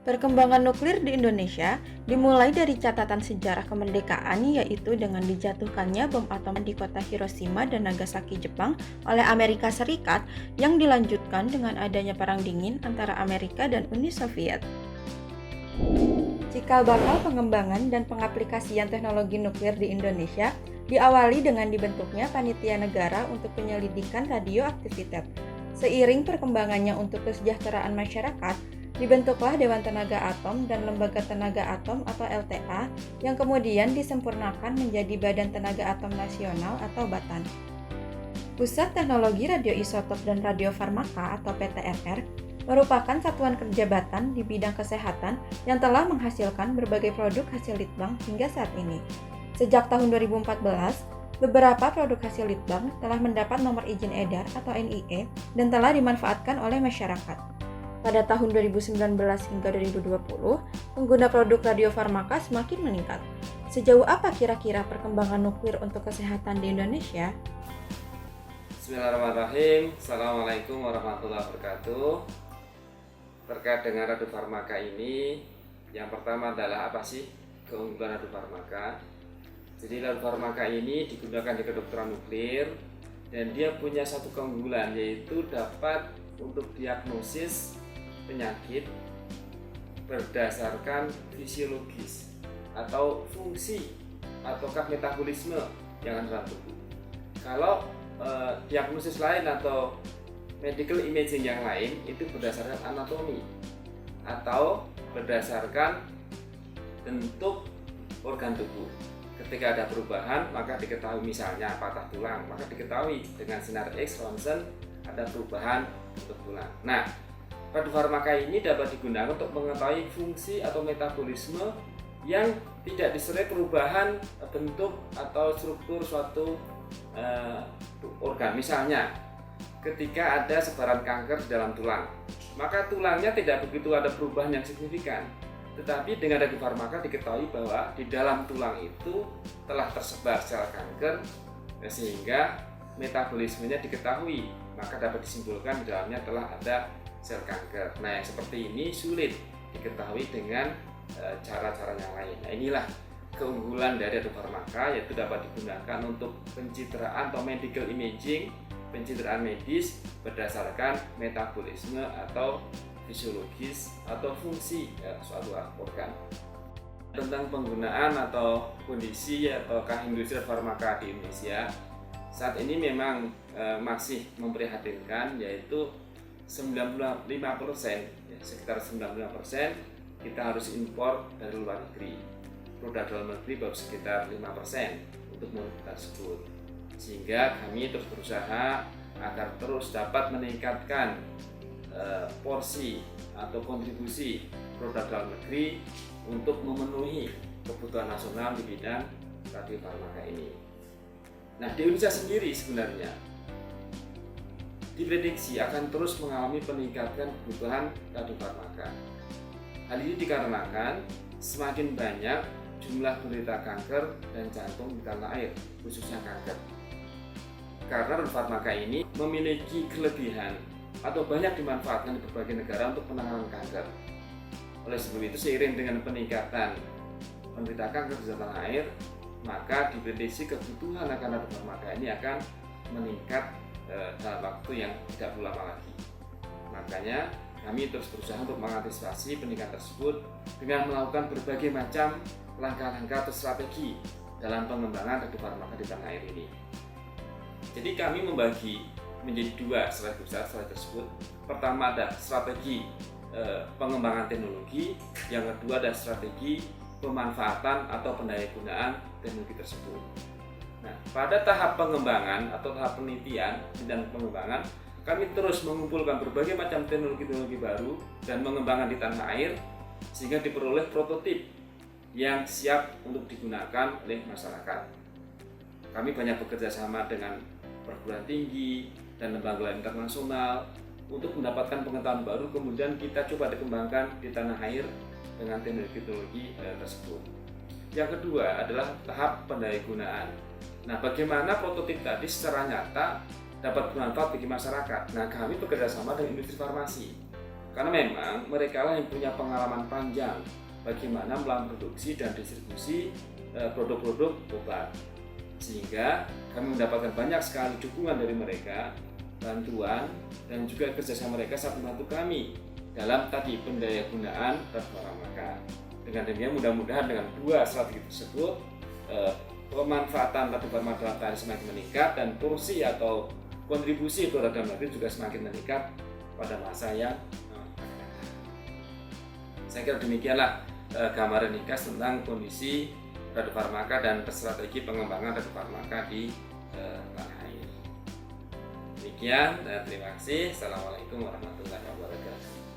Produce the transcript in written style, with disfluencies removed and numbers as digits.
Perkembangan nuklir di Indonesia dimulai dari catatan sejarah kemerdekaan, yaitu dengan dijatuhkannya bom atom di kota Hiroshima dan Nagasaki, Jepang oleh Amerika Serikat yang dilanjutkan dengan adanya Perang Dingin antara Amerika dan Uni Soviet. Cikal bakal pengembangan dan pengaplikasian teknologi nuklir di Indonesia diawali dengan dibentuknya Panitia Negara untuk Penyelidikan Radioaktivitas. Seiring perkembangannya untuk kesejahteraan masyarakat, dibentuklah Dewan Tenaga Atom dan Lembaga Tenaga Atom atau LTA yang kemudian disempurnakan menjadi Badan Tenaga Atom Nasional atau BATAN. Pusat Teknologi Radioisotop dan Radiofarmaka atau PTRR merupakan satuan kerja BATAN di bidang kesehatan yang telah menghasilkan berbagai produk hasil litbang hingga saat ini. Sejak tahun 2014, beberapa produk hasil litbang telah mendapat nomor izin edar atau NIE dan telah dimanfaatkan oleh masyarakat. Pada tahun 2019 hingga 2020, pengguna produk radiofarmaka semakin meningkat. Sejauh apa kira-kira perkembangan nuklir untuk kesehatan di Indonesia? Bismillahirrahmanirrahim. Assalamualaikum warahmatullahi wabarakatuh. Terkait dengan radiofarmaka ini, yang pertama adalah apa sih keunggulan radiofarmaka? Jadi radiofarmaka ini digunakan di kedokteran nuklir dan dia punya satu keunggulan, yaitu dapat untuk diagnosis penyakit berdasarkan fisiologis atau fungsi ataukah metabolisme yang ada dalam tubuh. Kalau diagnosis lain atau medical imaging yang lain itu berdasarkan anatomi atau berdasarkan bentuk organ tubuh. Ketika ada perubahan maka diketahui, misalnya patah tulang, maka diketahui dengan sinar X ronsen ada perubahan bentuk tulang. Nah, radiofarmaka ini dapat digunakan untuk mengetahui fungsi atau metabolisme yang tidak disertai perubahan bentuk atau struktur suatu organ. Misalnya, ketika ada sebaran kanker di dalam tulang, maka tulangnya tidak begitu ada perubahan yang signifikan. Tetapi dengan radiofarmaka diketahui bahwa di dalam tulang itu telah tersebar sel kanker, sehingga metabolismenya diketahui, maka dapat disimpulkan di dalamnya telah ada sel kanker. Nah, yang seperti ini sulit diketahui dengan cara-cara yang lain. Nah, inilah keunggulan dari radiofarmaka, yaitu dapat digunakan untuk pencitraan atau medical imaging, pencitraan medis berdasarkan metabolisme atau fisiologis atau fungsi suatu organ. Tentang penggunaan atau kondisi ataukah industri farmaka di Indonesia saat ini memang masih memprihatinkan, yaitu 95%, sekitar 95% kita harus impor dari luar negeri. Produk dalam negeri baru sekitar 5% untuk produk tersebut. Sehingga kami terus berusaha agar terus dapat meningkatkan porsi atau kontribusi produk dalam negeri untuk memenuhi kebutuhan nasional di bidang radiofarmaka ini. Nah, di Indonesia sendiri sebenarnya diprediksi akan terus mengalami peningkatan kebutuhan radiofarmaka. Hal ini dikarenakan semakin banyak jumlah penderita kanker dan jantung di tanah air, khususnya kanker. Karena radiofarmaka ini memiliki kelebihan atau banyak dimanfaatkan di berbagai negara untuk penanganan kanker. Oleh sebab itu, seiring dengan peningkatan penderita kanker di tanah air, maka diprediksi kebutuhan akan radiofarmaka ini akan meningkat dalam waktu yang tidak perlu lama lagi. Makanya kami terus berusaha untuk mengantisipasi peningkatan tersebut dengan melakukan berbagai macam langkah-langkah atau strategi dalam pengembangan radiofarmaka di tanah air ini. Jadi kami membagi menjadi dua strategi besar strategi tersebut. Pertama ada strategi pengembangan teknologi, yang kedua ada strategi pemanfaatan atau pendayagunaan teknologi tersebut. Nah, pada tahap pengembangan atau tahap penelitian dan pengembangan, kami terus mengumpulkan berbagai macam teknologi-teknologi baru dan mengembangkan di tanah air sehingga diperoleh prototip yang siap untuk digunakan oleh masyarakat. Kami banyak bekerja sama dengan perguruan tinggi dan lembaga internasional untuk mendapatkan pengetahuan baru, kemudian kita coba dikembangkan di tanah air dengan teknologi-teknologi tersebut. Yang kedua adalah tahap pendayagunaan. Nah, bagaimana prototip tadi secara nyata dapat bermanfaat bagi masyarakat? Nah, kami bekerja sama dengan industri farmasi. Karena memang mereka lah yang punya pengalaman panjang bagaimana memproduksi dan distribusi produk-produk obat. Sehingga kami mendapatkan banyak sekali dukungan dari mereka, bantuan, dan juga kerjasama mereka saat membantu kami dalam tadi pendayagunaan Radiofarmaka. Dengan demikian mudah-mudahan dengan dua strategi tersebut pemanfaatan Radiofarmaka dalam tadi semakin meningkat dan porsi atau kontribusi produk dalam negeri juga semakin meningkat pada masa yang akan datang. Saya kira demikianlah gambaran ringkas tentang kondisi Radiofarmaka dan strategi pengembangan Radiofarmaka di tanah air. Demikian dan terima kasih. Assalamualaikum warahmatullahi wabarakatuh.